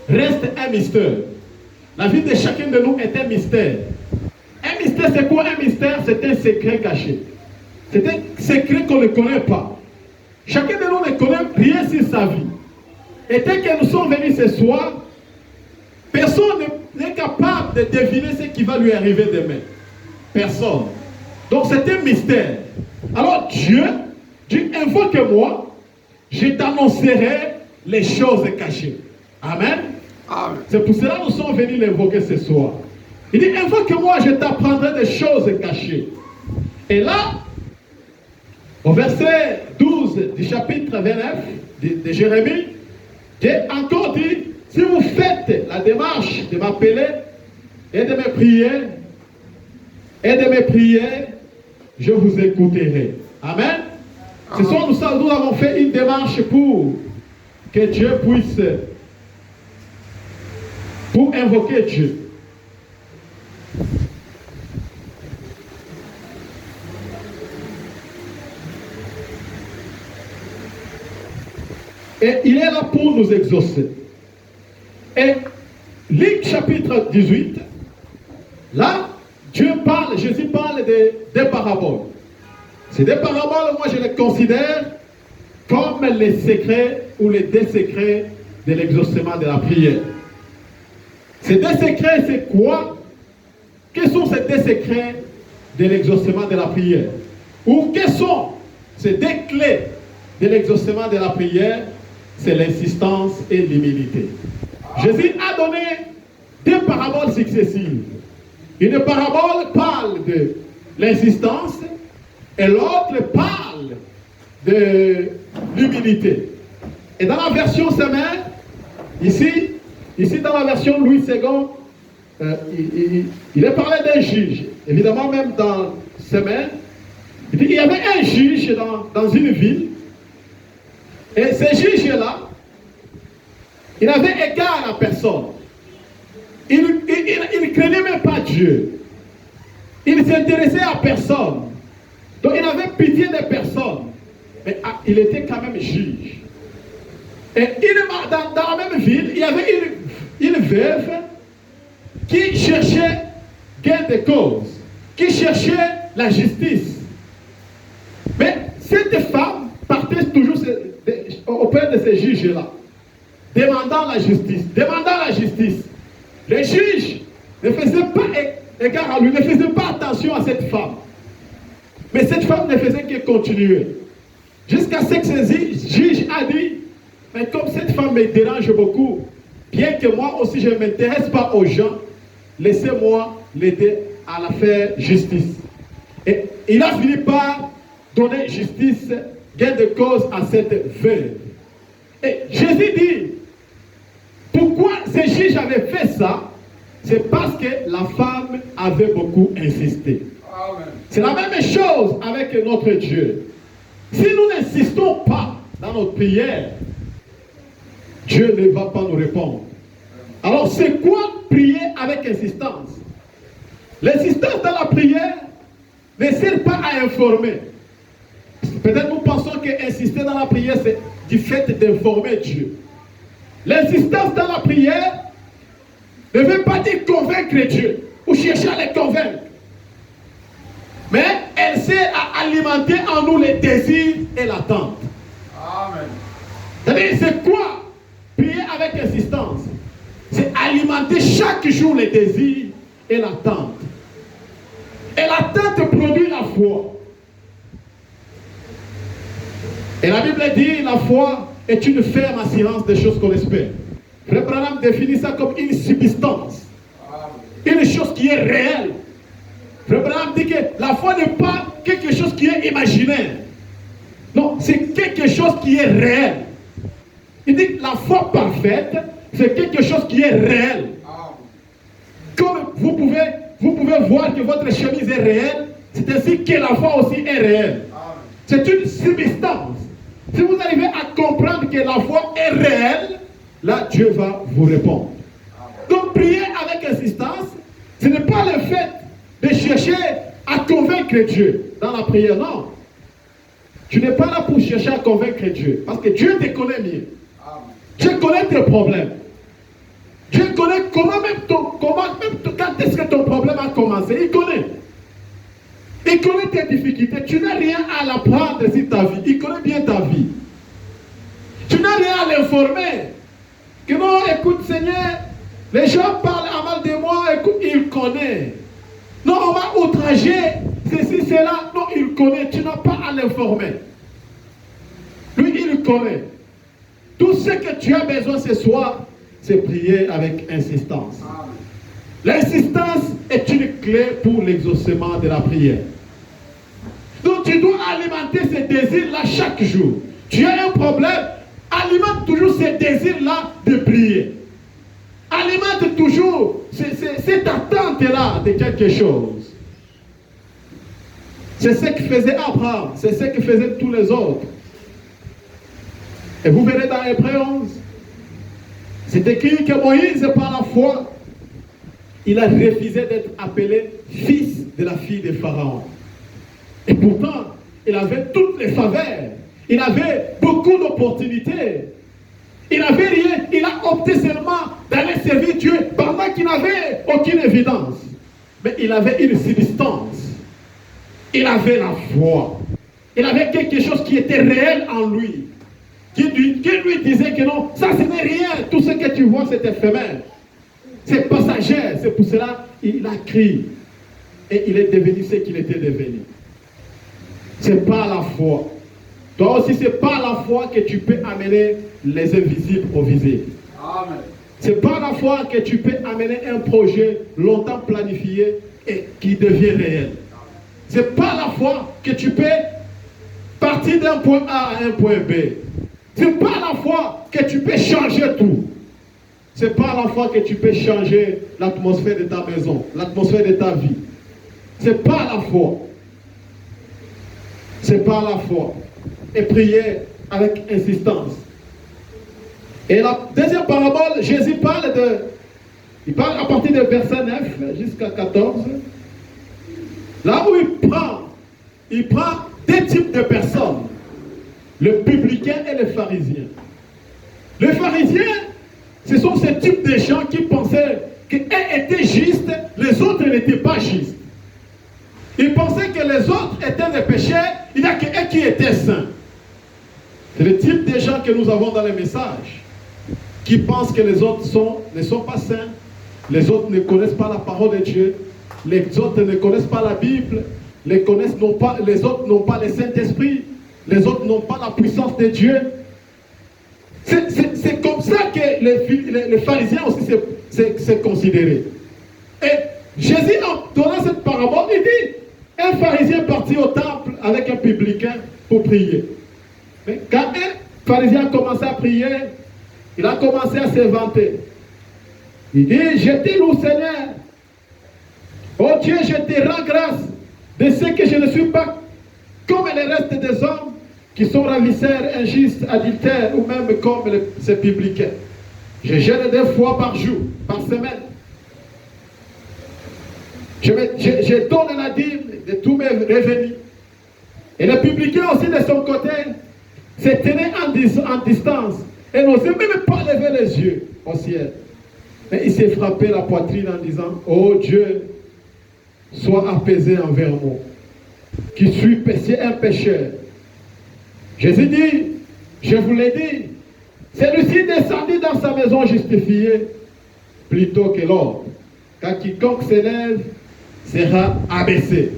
reste un mystère. La vie de chacun de nous est un mystère. Un mystère, c'est quoi un mystère? C'est un secret caché. C'est un secret qu'on ne connaît pas. Chacun de nous ne connaît rien sur sa vie. Et tel que nous sommes venus ce soir, personne n'est capable de deviner ce qui va lui arriver demain. Personne. Donc c'est un mystère. Alors Dieu invoque-moi, je t'annoncerai les choses cachées. Amen. Amen. C'est pour cela que nous sommes venus l'invoquer ce soir. Il dit, invoque-moi, je t'apprendrai des choses cachées. Et là, au verset 12 du chapitre 29 de Jérémie, Dieu encore dit, si vous faites la démarche de m'appeler et de me prier, je vous écouterai. Amen. Ce soir, nous avons fait une démarche pour que Dieu puisse, pour invoquer Dieu. Et il est là pour nous exaucer. Et Luc chapitre 18, là, Jésus parle des paraboles. C'est des paraboles, moi je les considère comme les secrets ou les deux secrets de l'exaucement de la prière. Ces deux secrets, c'est quoi? Quels sont ces deux secrets de l'exaucement de la prière? Ou quels sont ces deux clés de l'exaucement de la prière? C'est l'insistance et l'humilité. Jésus a donné deux paraboles successives. Une parabole parle de l'insistance et l'autre parle de l'humilité. Et dans la version semaine, ici dans la version Louis II, il est parlé d'un juge. Évidemment, même dans semaine, il y avait un juge dans une ville. Et ce juge-là, il n'avait égard à personne. Il ne craignait même pas Dieu. Il ne s'intéressait à personne. Donc il avait pitié de personne. Mais il était quand même juge. Et dans la même ville, il y avait une veuve qui cherchait gain de cause, qui cherchait la justice. Mais cette femme partait toujours auprès de ces juges-là, demandant la justice. Les juges ne faisaient pas égard à lui, ne faisaient pas attention à cette femme. Mais cette femme ne faisait que continuer. Jusqu'à ce que ce juge a dit, mais comme cette femme me dérange beaucoup, bien que moi aussi je ne m'intéresse pas aux gens, laissez-moi l'aider à la faire justice. Et il a fini par donner justice, gain de cause à cette veuve. Et Jésus dit, pourquoi ce juge avait fait ça? C'est parce que la femme avait beaucoup insisté. C'est la même chose avec notre Dieu. Si nous n'insistons pas dans notre prière, Dieu ne va pas nous répondre. Alors c'est quoi prier avec insistance? L'insistance dans la prière ne sert pas à informer. Peut-être nous pensons qu'insister dans la prière, c'est du fait d'informer Dieu. L'insistance dans la prière ne veut pas dire convaincre Dieu ou chercher à le convaincre. Mais elle sert à alimenter en nous les désirs et l'attente. Amen. C'est-à-dire, c'est quoi prier avec insistance? C'est alimenter chaque jour les désirs et l'attente. Et l'attente produit la foi. Et la Bible dit, la foi est une ferme assurance des choses qu'on espère. Frère Branham définit ça comme une subsistance. Une chose qui est réelle. Frère Branham dit que la foi n'est pas quelque chose qui est imaginaire. Non, c'est quelque chose qui est réel. Il dit que la foi parfaite, c'est quelque chose qui est réel. Comme vous pouvez voir que votre chemise est réelle, c'est ainsi que la foi aussi est réelle. C'est une substance. Si vous arrivez à comprendre que la foi est réelle, là Dieu va vous répondre. Donc prier avec insistance, ce n'est pas le fait de chercher à convaincre Dieu dans la prière, non. Tu n'es pas là pour chercher à convaincre Dieu, parce que Dieu te connaît mieux. Dieu connaît tes problèmes. Dieu connaît comment même quand est-ce que ton problème a commencé. Il connaît. Il connaît tes difficultés. Tu n'as rien à l'apprendre sur ta vie. Il connaît bien ta vie. Tu n'as rien à l'informer. Que non, écoute Seigneur, les gens parlent à mal de moi, écoute, il connaît. Non, on va outrager, ceci, cela. Non, il connaît. Tu n'as pas à l'informer. Lui, il connaît. Tout ce que tu as besoin ce soir, c'est prier avec insistance. L'insistance est une clé pour l'exaucement de la prière. Donc tu dois alimenter ces désirs-là chaque jour. Tu as un problème, alimente toujours ces désirs-là de prier. Alimente toujours cette attente-là de quelque chose. C'est ce que faisait Abraham, c'est ce que faisaient tous les autres. Et vous verrez dans Hébreux 11, c'est écrit que Moïse, par la foi, il a refusé d'être appelé fils de la fille de Pharaon. Et pourtant, il avait toutes les faveurs. Il avait beaucoup d'opportunités. Il n'avait rien. Il a opté seulement d'aller servir Dieu pendant qu'il n'avait aucune évidence. Mais il avait une substance. Il avait la foi. Il avait quelque chose qui était réel en lui. Qui lui disait que non, ça ce n'est rien. Tout ce que tu vois, c'est éphémère. C'est passager. C'est pour cela qu'il a crié. Et il est devenu ce qu'il était devenu. C'est pas la foi. Toi aussi, c'est pas la foi que tu peux amener les invisibles au visible. C'est pas la foi que tu peux amener un projet longtemps planifié et qui devient réel. C'est pas la foi que tu peux partir d'un point A à un point B. C'est pas la foi que tu peux changer tout. C'est pas la foi que tu peux changer l'atmosphère de ta maison, l'atmosphère de ta vie. C'est pas la foi. C'est pas la foi. Et prier avec insistance. Et la deuxième parabole, Jésus parle il parle à partir de verset 9 jusqu'à 14. Là où il prend deux types de personnes. Le publicain et le pharisien. Les pharisiens, ce sont ce type de gens qui pensaient qu'eux étaient justes, les autres n'étaient pas justes. Ils pensaient que les autres étaient des pécheurs, il n'y a qu'eux qui étaient saints. C'est le type de gens que nous avons dans les messages, qui pensent que les autres ne sont pas saints, les autres ne connaissent pas la parole de Dieu, les autres ne connaissent pas la Bible, les autres n'ont pas le Saint-Esprit, les autres n'ont pas la puissance de Dieu. C'est comme ça que les pharisiens aussi se considéraient. Et Jésus, en donnant cette parabole, il dit, un pharisien partit au temple avec un publicain pour prier. Mais quand un pharisien a commencé à prier, il a commencé à se vanter. Il dit, je te loue Seigneur. Oh Dieu, je te rends grâce de ce que je ne suis pas comme les restes des hommes qui sont ravisseurs, injustes, adultères ou même comme ces publicains. Je jeûne 2 fois par jour, par semaine. Je donne la dîme de tous mes revenus. Et le publicain aussi de son côté se tenait en distance et n'osait même pas lever les yeux au ciel. Mais il s'est frappé la poitrine en disant, oh Dieu, sois apaisé envers moi, qui suis un pécheur. Jésus dit, je vous l'ai dit, celui-ci descendit dans sa maison justifié plutôt que l'autre. Car quiconque s'élève sera abaissé.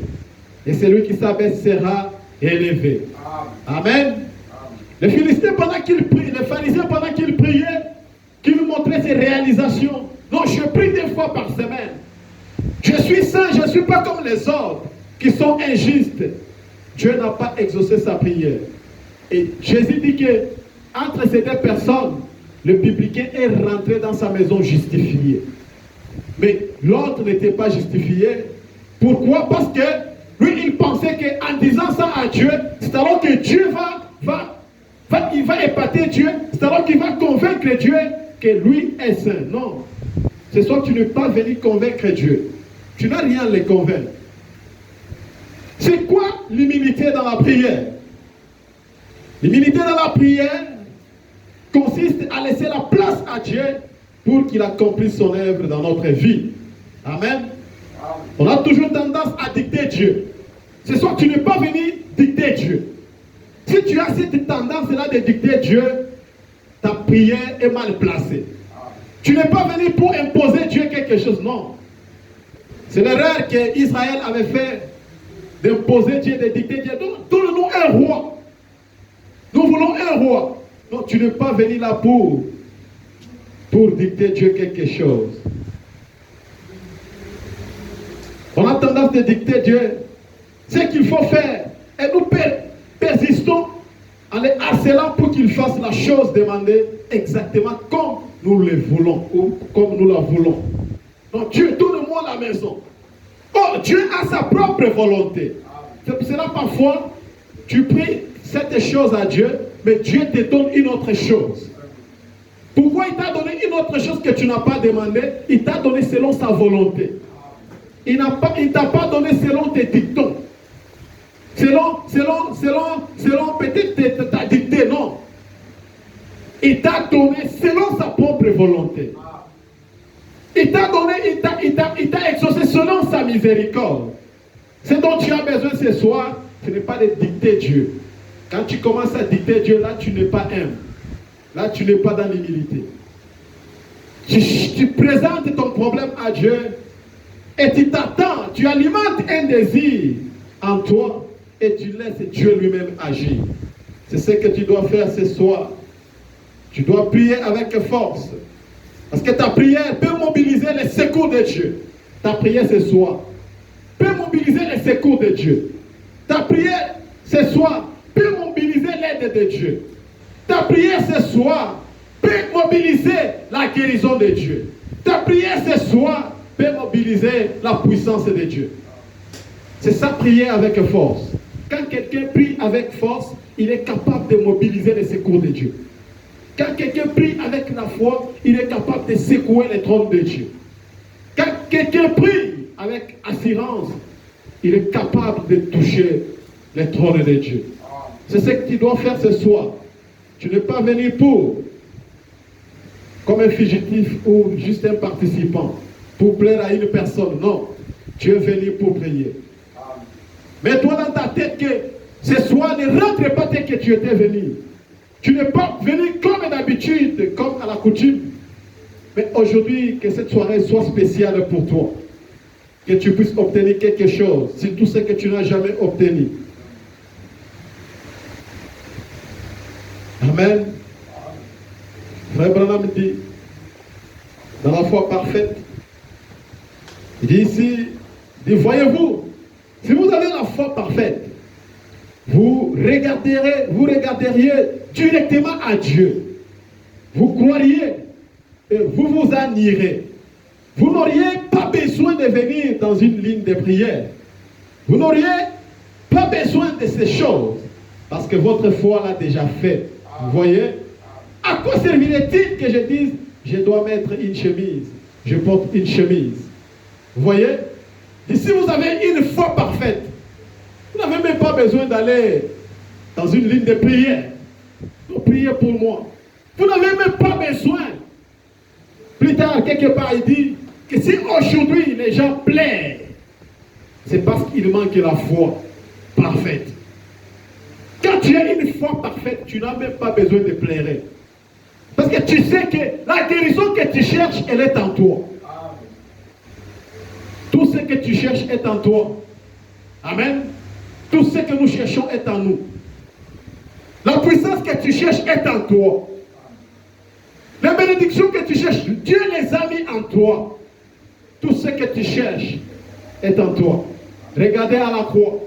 Et celui qui s'abaisse sera élevé. Amen. Amen. Les Philistins, pendant qu'ils priaient, les pharisiens, pendant qu'ils priaient, qui nous montraient ses réalisations. Non, je prie 2 fois par semaine. Je suis saint, je ne suis pas comme les autres qui sont injustes. Dieu n'a pas exaucé sa prière. Et Jésus dit que entre ces 2 personnes, le publicain est rentré dans sa maison justifié. Mais l'autre n'était pas justifié. Pourquoi? Parce que lui, il pensait qu'en disant ça à Dieu, c'est alors que Dieu il va épater Dieu, c'est alors qu'il va convaincre Dieu que lui est saint. Non. Ce soir, tu n'es pas venu convaincre Dieu. Tu n'as rien à le convaincre. C'est quoi l'humilité dans la prière? L'humilité dans la prière consiste à laisser la place à Dieu pour qu'il accomplisse son œuvre dans notre vie. Amen. On a toujours tendance à dicter Dieu. Ce soir, tu n'es pas venu dicter Dieu. Si tu as cette tendance-là de dicter Dieu, ta prière est mal placée. Tu n'es pas venu pour imposer Dieu quelque chose, non. C'est l'erreur qu'Israël avait fait d'imposer Dieu, de dicter Dieu. Donne-nous un roi. Nous voulons un roi. Non, tu n'es pas venu là pour dicter Dieu quelque chose. On a tendance de dicter Dieu ce qu'il faut faire. Et nous persistons en les harcelant pour qu'il fasse la chose demandée exactement comme nous le voulons ou comme nous la voulons. Donc Dieu, donne-moi la maison. Oh, Dieu a sa propre volonté. C'est pour cela parfois, tu pries cette chose à Dieu, mais Dieu te donne une autre chose. Pourquoi il t'a donné une autre chose que tu n'as pas demandé? Il t'a donné selon sa volonté. Il ne t'a pas donné selon tes dictons. Selon peut-être ta dictée, non. Il t'a donné selon sa propre volonté. Il t'a donné, il t'a exaucé selon sa miséricorde. Ce dont tu as besoin ce soir, ce n'est pas de dicter Dieu. Quand tu commences à dicter Dieu, là tu n'es pas humble. Là tu n'es pas dans l'humilité. Tu présentes ton problème à Dieu et tu t'attends, tu alimentes un désir en toi et tu laisses Dieu lui-même agir. C'est ce que tu dois faire ce soir. Tu dois prier avec force. Parce que ta prière peut mobiliser les secours de Dieu. Ta prière ce soir peut mobiliser les secours de Dieu. Ta prière ce soir peut mobiliser l'aide de Dieu. Ta prière ce soir peut mobiliser la guérison de Dieu. Ta prière ce soir peut mobiliser la puissance de Dieu. C'est ça, prier avec force. Quand quelqu'un prie avec force, il est capable de mobiliser les secours de Dieu. Quand quelqu'un prie avec la foi, il est capable de secouer les trônes de Dieu. Quand quelqu'un prie avec assurance, il est capable de toucher les trônes de Dieu. C'est ce que tu dois faire ce soir. Tu n'es pas venu comme un fugitif ou juste un participant, pour plaire à une personne. Non, tu es venu pour prier. Mets-toi dans ta tête que ce soir ne rentre pas tel que tu étais venu. Tu n'es pas venu comme d'habitude, comme à la coutume. Mais aujourd'hui, que cette soirée soit spéciale pour toi. Que tu puisses obtenir quelque chose, c'est tout ce que tu n'as jamais obtenu. Amen. Frère Branham dit, dans la foi parfaite, il dit ici, il dit, voyez-vous, si vous avez la foi parfaite, vous regarderiez directement à Dieu. Vous croiriez et vous vous en irez. Vous n'auriez pas besoin de venir dans une ligne de prière. Vous n'auriez pas besoin de ces choses parce que votre foi l'a déjà fait. Vous voyez? À quoi servirait-il que je dise je dois mettre une chemise, je porte une chemise? Vous voyez? Et si vous avez une foi parfaite, vous n'avez même pas besoin d'aller dans une ligne de prière. Donc priez pour moi. Vous n'avez même pas besoin. Plus tard, quelque part, il dit que si aujourd'hui les gens plairent, c'est parce qu'il manque la foi parfaite. Quand tu as une foi parfaite, tu n'as même pas besoin de plairer. Parce que tu sais que la guérison que tu cherches, elle est en toi. Tout ce que tu cherches est en toi. Amen. Tout ce que nous cherchons est en nous. La puissance que tu cherches est en toi. La bénédiction que tu cherches, Dieu les a mis en toi. Tout ce que tu cherches est en toi. Regardez à la croix.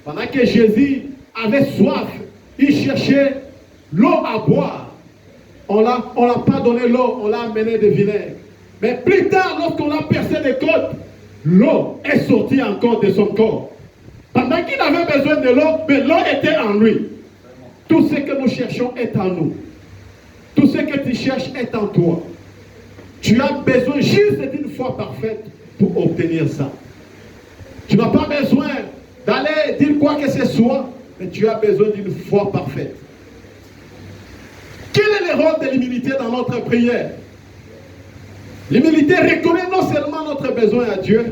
Pendant que Jésus avait soif, il cherchait l'eau à boire. On ne l'a pas donné l'eau, on l'a amené de vinaigre. Mais plus tard, lorsqu'on a percé les côtes, l'eau est sortie encore de son corps. Pendant qu'il avait besoin de l'eau, mais l'eau était en lui. Tout ce que nous cherchons est en nous. Tout ce que tu cherches est en toi. Tu as besoin juste d'une foi parfaite pour obtenir ça. Tu n'as pas besoin d'aller dire quoi que ce soit, mais tu as besoin d'une foi parfaite. Quel est le rôle de l'humilité dans notre prière? L'humilité reconnaît non seulement notre besoin à Dieu,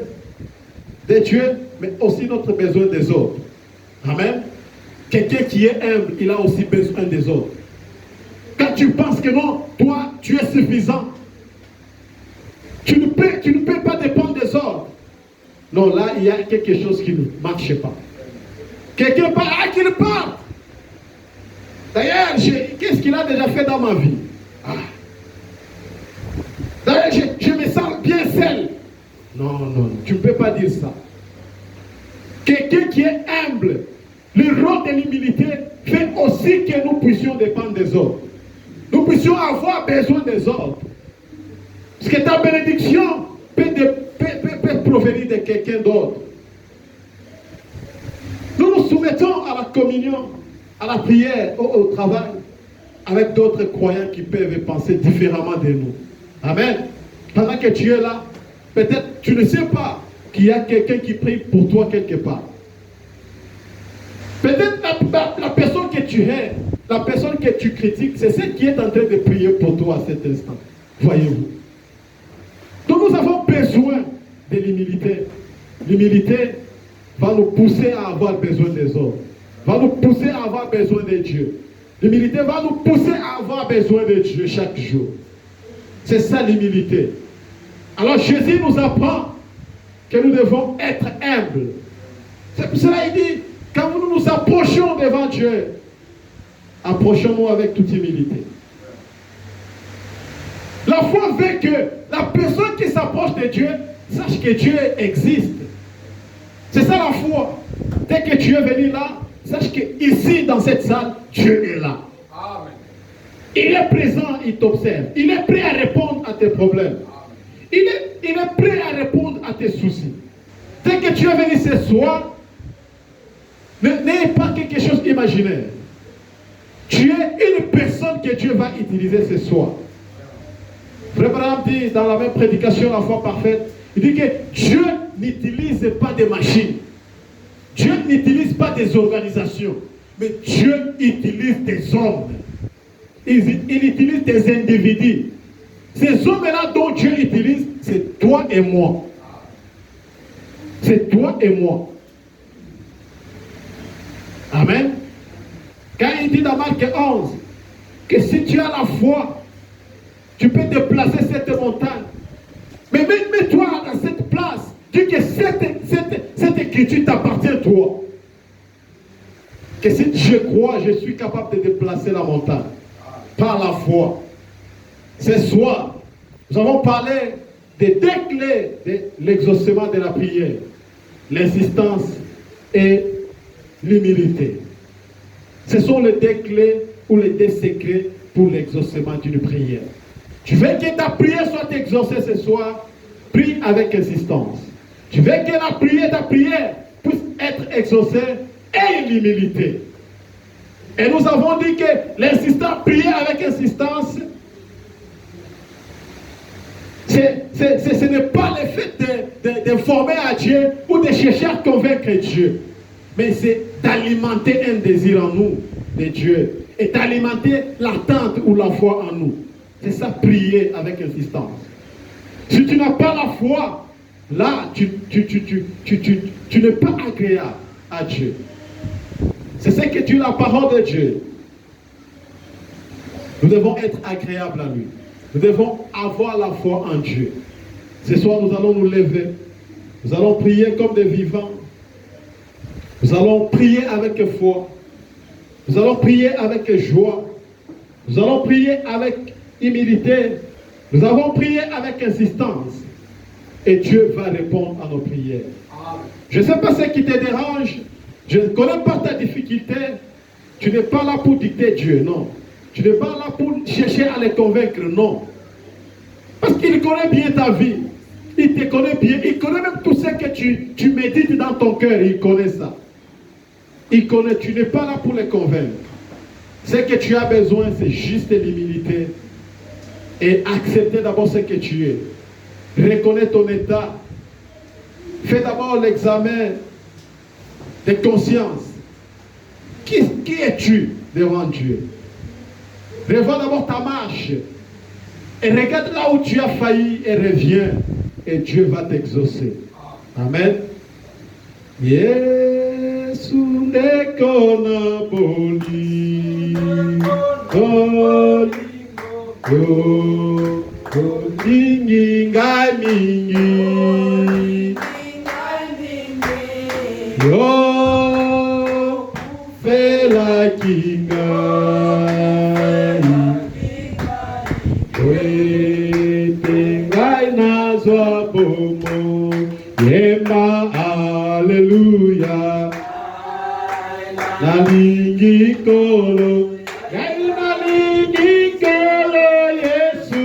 de Dieu, mais aussi notre besoin des autres. Amen. Quelqu'un qui est humble, il a aussi besoin des autres. Quand tu penses que non, toi, tu es suffisant, tu ne peux pas dépendre des autres. Non, là, il y a quelque chose qui ne marche pas. Quelqu'un parle, qu'il parte. D'ailleurs, qu'est-ce qu'il a déjà fait dans ma vie? D'ailleurs, je me sens bien seul. Non, non, tu ne peux pas dire ça. Quelqu'un qui est humble, le rôle de l'humilité fait aussi que nous puissions dépendre des autres. Nous puissions avoir besoin des autres. Parce que ta bénédiction peut provenir de quelqu'un d'autre. Nous nous soumettons à la communion, à la prière, au travail, avec d'autres croyants qui peuvent penser différemment de nous. Amen. Pendant que tu es là, peut-être tu ne sais pas qu'il y a quelqu'un qui prie pour toi quelque part. Peut-être la personne que tu hais, la personne que tu critiques, c'est celle qui est en train de prier pour toi à cet instant. Voyez-vous. Donc nous avons besoin de l'humilité. L'humilité va nous pousser à avoir besoin des autres. Va nous pousser à avoir besoin de Dieu. L'humilité va nous pousser à avoir besoin de Dieu chaque jour. C'est ça l'humilité. Alors Jésus nous apprend que nous devons être humbles. C'est pour cela qu'il dit, quand nous nous approchons devant Dieu, approchons-nous avec toute humilité. La foi veut que la personne qui s'approche de Dieu sache que Dieu existe. C'est ça la foi. Dès que tu es venu là, sache qu'ici, dans cette salle, Dieu est là. Amen. Il est présent, il t'observe. Il est prêt à répondre à tes problèmes. Il est prêt à répondre à tes soucis. Dès que tu es venu ce soir, n'ayez pas quelque chose d'imaginaire. Tu es une personne que Dieu va utiliser ce soir. Frère Branham dit dans la même prédication, la foi parfaite, il dit que Dieu n'utilise pas des machines. Dieu n'utilise pas des organisations. Mais Dieu utilise des hommes. Il utilise des individus. Ces hommes-là dont Dieu utilise, c'est toi et moi. C'est toi et moi. Amen. Quand il dit dans Marc 11 que si tu as la foi, tu peux déplacer cette montagne. Mais mets-toi dans cette place. Dis que cette écriture t'appartient toi. Que si je crois, je suis capable de déplacer la montagne. Par la foi. Ce soir, nous avons parlé des deux clés de l'exaucement de la prière. L'insistance et l'humilité. Ce sont les deux clés ou les deux secrets pour l'exaucement d'une prière. Tu veux que ta prière soit exaucée ce soir, prie avec insistance. Tu veux que ta prière puisse être exaucée, et l'humilité. Et nous avons dit que l'insistance, prier avec insistance, ce n'est pas le fait d'informer à Dieu ou de chercher à convaincre Dieu, mais c'est d'alimenter un désir en nous de Dieu et d'alimenter l'attente ou la foi en nous. C'est ça, prier avec insistance. Si tu n'as pas la foi, là, tu n'es pas agréable à Dieu. C'est ce que tu es la parole de Dieu. Nous devons être agréables à lui. Nous devons avoir la foi en Dieu. Ce soir, nous allons nous lever. Nous allons prier comme des vivants. Nous allons prier avec foi. Nous allons prier avec joie. Nous allons prier avec humilité. Nous allons prier avec insistance. Et Dieu va répondre à nos prières. Je ne sais pas ce qui te dérange. Je ne connais pas ta difficulté. Tu n'es pas là pour dicter Dieu, non. Tu n'es pas là pour chercher à les convaincre, non. Parce qu'il connaît bien ta vie. Il te connaît bien. Il connaît même tout ce que tu médites dans ton cœur. Il connaît ça. Il connaît. Tu n'es pas là pour les convaincre. Ce que tu as besoin, c'est juste l'humilité. Et accepter d'abord ce que tu es. Reconnais ton état. Fais d'abord l'examen de conscience. Qui es-tu devant Dieu? Revois d'abord ta marche. Et regarde là où tu as failli et reviens. Et Dieu va t'exaucer. Amen. Yesu nekona boli. Mingi ngai mingi. Yo fela kingai. Wete ngai nazwa bomo. Yema hallelujah. Nalingi kolo. Ngai nalingi kolo Yesu.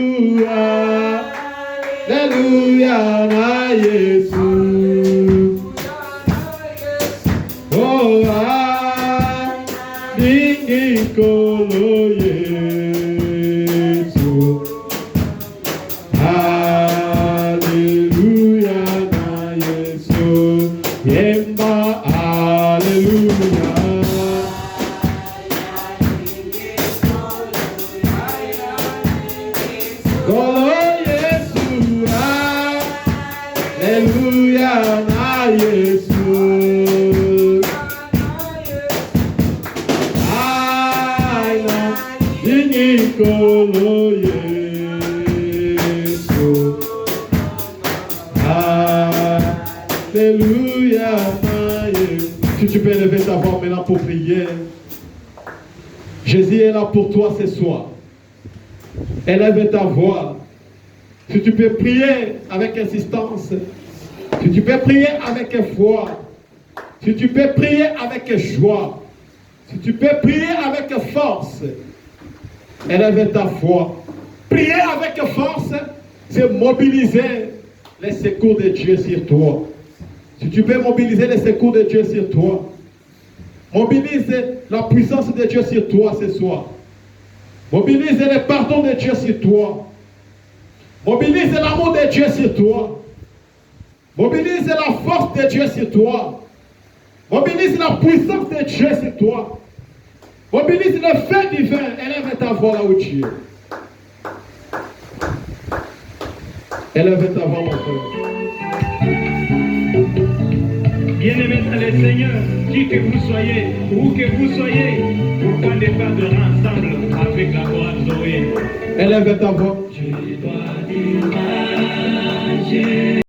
Hallelujah na Yesu. Oh, nalingi kolo Yesu. Hallelujah na Yesu. Yemba hallelujah. Kolo Yesu. Hallelujah na Yesu. Kolo Yesu. Alléluia. Si tu peux lever ta voix maintenant pour prier. Jésus est là pour toi ce soir. Élève ta voix. Si tu peux prier avec insistance. Si tu peux prier avec foi. Si tu peux prier avec joie. Si tu peux prier avec force. Élève ta foi. Prier avec force, c'est mobiliser les secours de Dieu sur toi. Si tu peux mobiliser les secours de Dieu sur toi, mobilise la puissance de Dieu sur toi ce soir. Mobilise le pardon de Dieu sur toi. Mobilise l'amour de Dieu sur toi. Mobilise la force de Dieu sur toi. Mobilise la puissance de Dieu sur toi. Mobilise le feu divin. Élève ta voix là où tu es. Élève ta voix, mon frère. Bien-aimés dans le Seigneur, qui que vous soyez, où que vous soyez, pourquoi ne pas de ensemble avec la voix de Zoé. Élève ta voix. Je dois dire